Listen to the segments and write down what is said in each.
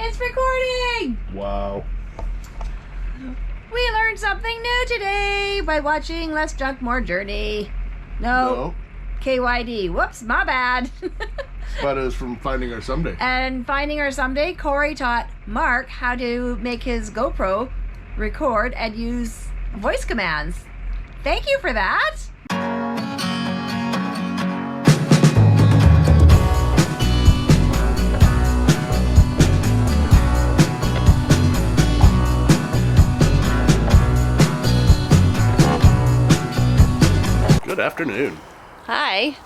It's recording! Wow. We learned something new today by watching Less Junk, More Journey. No. KYD. Whoops, my bad. But it was from Finding Our Someday. And Finding Our Someday, Corey taught Mark how to make his GoPro record and use voice commands. Thank you for that. Good afternoon. Hi.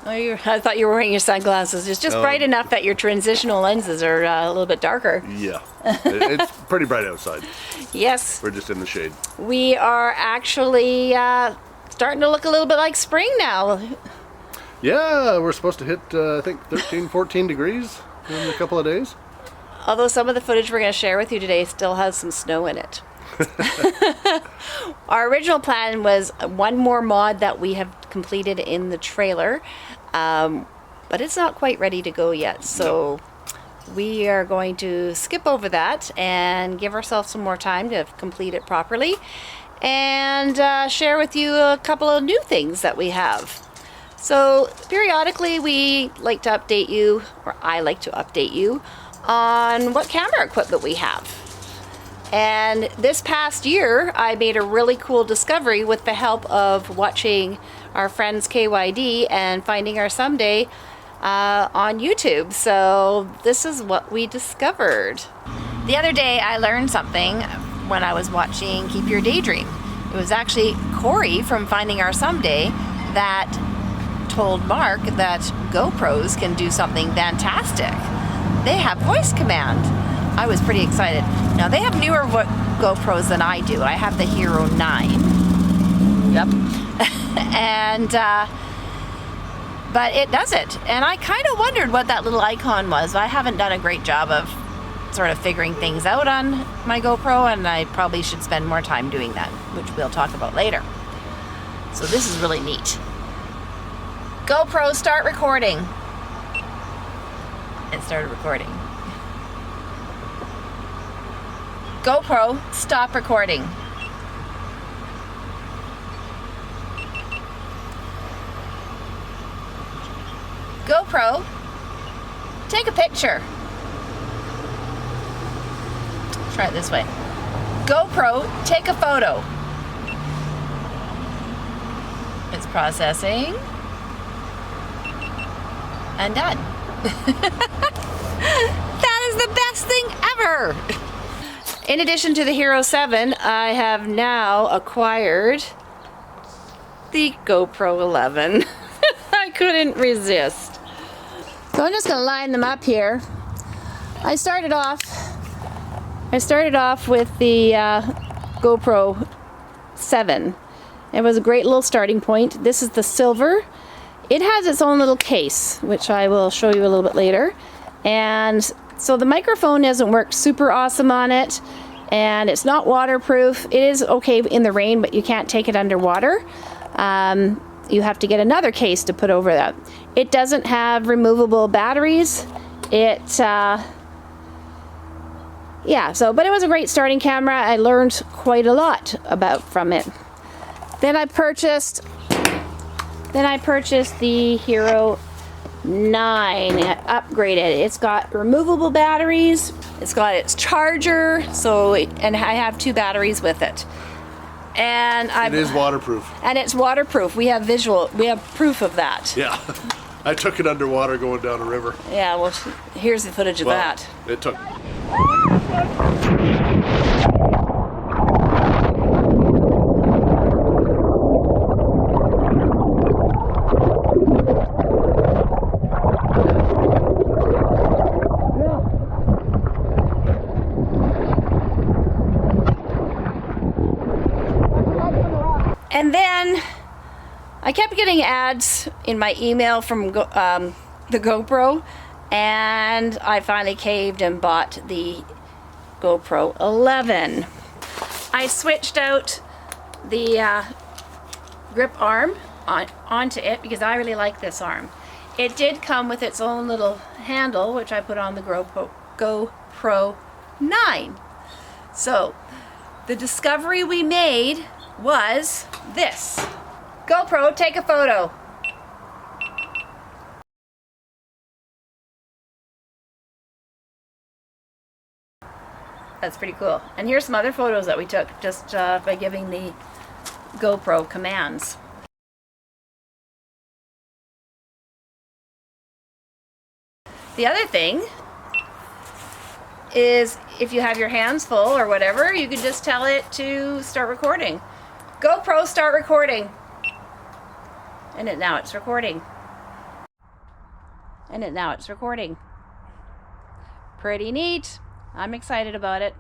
Oh, I thought you were wearing your sunglasses. It's just bright enough that your transitional lenses are a little bit darker. Yeah. It's pretty bright outside. Yes. We're just in the shade. We are actually starting to look a little bit like spring now. Yeah, we're supposed to hit, I think, 13, 14 degrees in a couple of days. Although some of the footage we're going to share with you today still has some snow in it. Our original plan was one more mod that we have completed in the trailer, but it's not quite ready to go yet, so we are going to skip over that and give ourselves some more time to complete it properly and share with you a couple of new things that we have. So periodically we like to update you, or I like to update you on what camera equipment we have. And this past year, I made a really cool discovery with the help of watching our friends KYD and Finding Our Someday on YouTube. So this is what we discovered. The other day, I learned something when I was watching Keep Your Daydream. It was actually Corey from Finding Our Someday that told Mark that GoPros can do something fantastic. They have voice command. I was pretty excited. Now they have newer GoPros than I do. I have the Hero 9. Yep. And but it does it. And I kind of wondered what that little icon was. I haven't done a great job of sort of figuring things out on my GoPro, and I probably should spend more time doing that, which we'll talk about later. So this is really neat. GoPro, start recording. It started recording. GoPro, stop recording. GoPro, take a picture. Try it this way. GoPro, take a photo. It's processing. And done. That is the best thing ever. In addition to the Hero 7, I have now acquired the GoPro 11. I couldn't resist. So I'm just going to line them up here. I started off with the GoPro 7. It was a great little starting point. This is the silver. It has its own little case, which I will show you a little bit later. And so the microphone doesn't work super awesome on it, and it's not waterproof. It is okay in the rain, but you can't take it underwater. You have to get another case to put over that. It doesn't have removable batteries. But it was a great starting camera. I learned quite a lot from it. Then I purchased the Hero 9 upgraded. It's got removable batteries. It's got its charger. And I have 2 batteries with it. And it is waterproof. And it's waterproof. We have proof of that. Yeah. I took it underwater going down a river. Yeah, well, here's the footage of that. It took. And then I kept getting ads in my email from the GoPro, and I finally caved and bought the GoPro 11. I switched out the grip arm onto it because I really like this arm. It did come with its own little handle, which I put on the GoPro GoPro 9. So the discovery we made was this. GoPro, take a photo. That's pretty cool. And here's some other photos that we took just by giving the GoPro commands. The other thing is if you have your hands full or whatever, you can just tell it to start recording. GoPro, start recording. And now it's recording. And now it's recording. Pretty neat. I'm excited about it.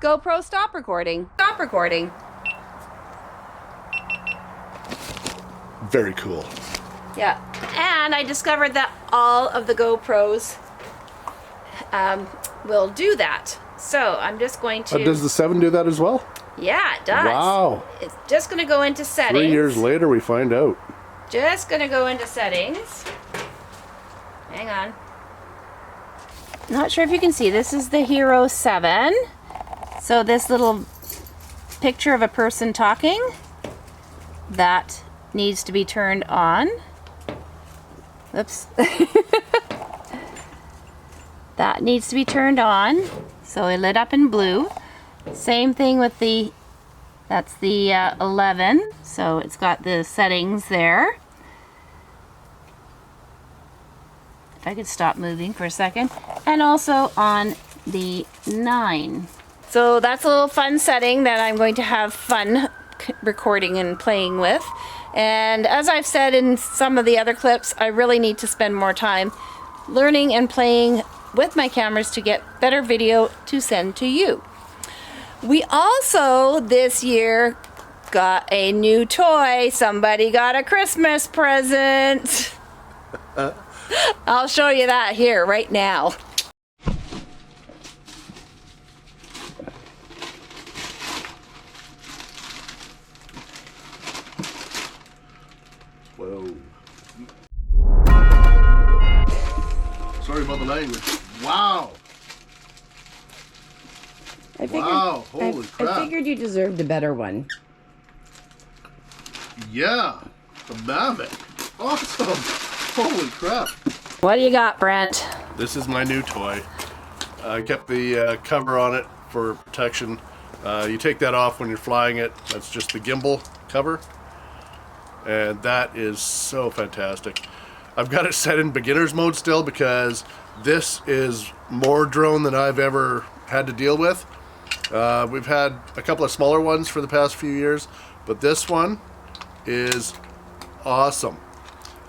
GoPro, stop recording. Stop recording. Very cool. Yeah, and I discovered that all of the GoPros will do that. So I'm just going to... Does the 7 do that as well? Yeah, it does. Wow. It's just going to go into settings. 3 years later we find out. Just going to go into settings. Hang on. Not sure if you can see. This is the Hero 7. So this little picture of a person talking, that needs to be turned on. Oops. That needs to be turned on. So it lit up in blue. Same thing with the, that's the 11. So it's got the settings there. If I could stop moving for a second. And also on the 9. So that's a little fun setting that I'm going to have fun recording and playing with. And as I've said in some of the other clips, I really need to spend more time learning and playing with my cameras to get better video to send to you. We also this year got a new toy. Somebody got a Christmas present. I'll show you that here right now. Whoa. Sorry about the language. Wow. Wow, holy crap. I figured you deserved a better one. Yeah, the Mavic. Awesome. Holy crap. What do you got, Brent? This is my new toy. I kept the cover on it for protection. You take that off when you're flying it. That's just the gimbal cover. And that is so fantastic. I've got it set in beginner's mode still because this is more drone than I've ever had to deal with. We've had a couple of smaller ones for the past few years, but this one is awesome.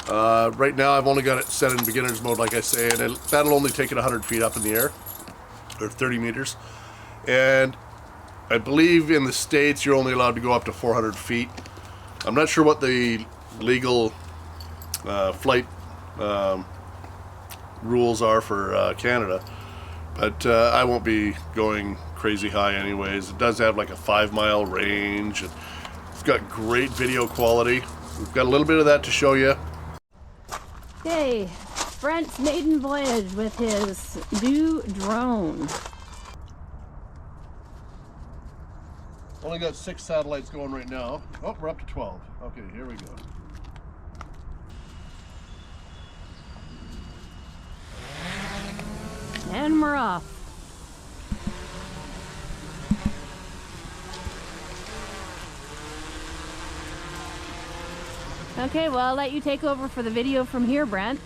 Right now I've only got it set in beginner's mode, like I say, and that'll only take it 100 feet up in the air, or 30 meters. And I believe in the States you're only allowed to go up to 400 feet. I'm not sure what the legal flight rules are for Canada, but I won't be going crazy high anyways. It does have like a 5-mile range, and it's got great video quality. We've got a little bit of that to show you. Okay, Brent's maiden voyage with his new drone. Only got 6 satellites going right now. Oh, we're up to 12. Okay, here we go. And we're off. Okay, well, I'll let you take over for the video from here, Brent.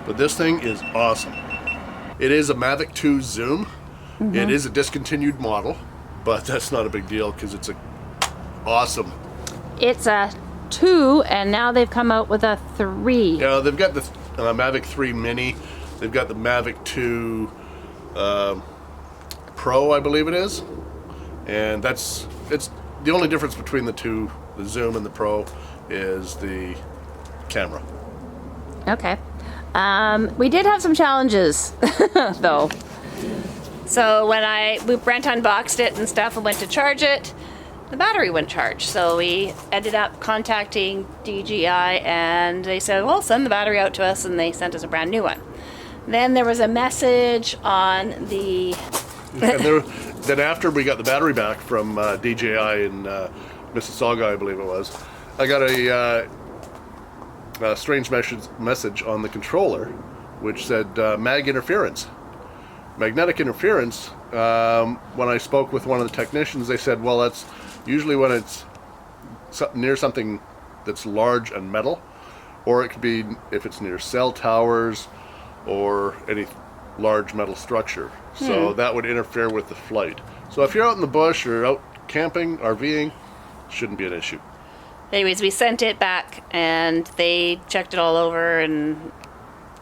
but this thing is awesome. It is a Mavic 2 zoom. It is a discontinued model, but that's not a big deal because it's a awesome. It's a 2, and now they've come out with a 3. Yeah, they've got the Mavic 3 Mini. They've got the Mavic 2 Pro, I believe it is, and it's the only difference between the two, the zoom and the Pro, is the camera. Okay. We did have some challenges, though. So when Brent unboxed it and stuff and went to charge it, the battery wouldn't charge. So we ended up contacting DJI, and they said, well, send the battery out to us, and they sent us a brand new one. Then there was a message on the... Then after we got the battery back from DJI in Mississauga, I believe it was, I got a strange message on the controller, which said magnetic interference. When I spoke with one of the technicians, they said, well, that's usually when it's near something that's large and metal, or it could be if it's near cell towers or any large metal structure. So that would interfere with the flight. So if you're out in the bush or out camping, RVing, shouldn't be an issue. Anyways, we sent it back, and they checked it all over and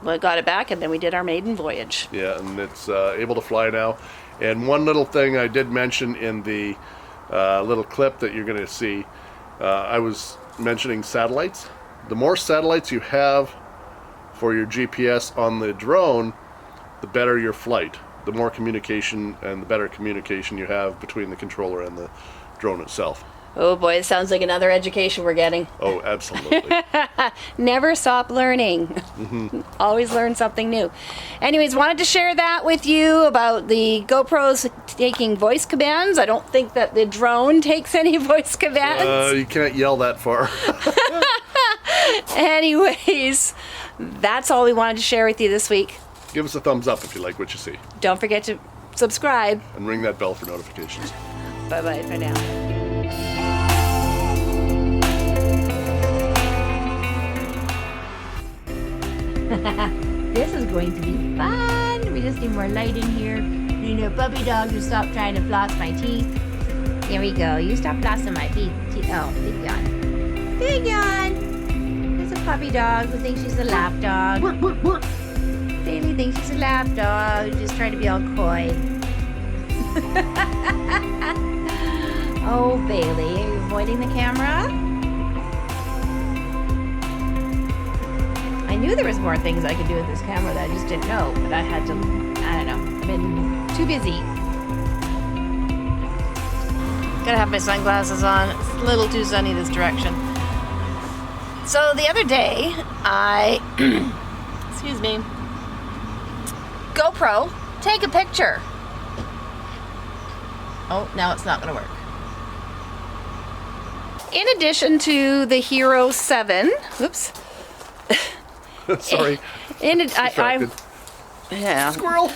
got it back, and then we did our maiden voyage. Yeah, and it's able to fly now. And one little thing I did mention in the little clip that you're going to see, I was mentioning satellites. The more satellites you have for your GPS on the drone, the better your flight. The more communication and the better communication you have between the controller and the drone itself. Oh boy, it sounds like another education we're getting. Oh, absolutely. Never stop learning. Always learn something new. Anyways, wanted to share that with you about the GoPros taking voice commands. I don't think that the drone takes any voice commands. You can't yell that far. Anyways, that's all we wanted to share with you this week. Give us a thumbs up if you like what you see. Don't forget to subscribe. And ring that bell for notifications. Bye-bye for now. This is going to be fun. We just need more light in here. You know, puppy dog, you stop trying to floss my teeth. There we go. You stop flossing my teeth. Oh, big yawn. Big yawn. There's a puppy dog who thinks she's a lap dog. Bailey thinks she's a lap dog. Just trying to be all coy. Oh, Bailey, are you avoiding the camera? I knew there was more things I could do with this camera that I just didn't know, but I had to, I don't know, I've been too busy. Gotta have my sunglasses on. It's a little too sunny this direction. So the other day, excuse me, GoPro, take a picture. Oh, now it's not gonna work. In addition to the Hero 7, whoops. Sorry. Yeah. Squirrel.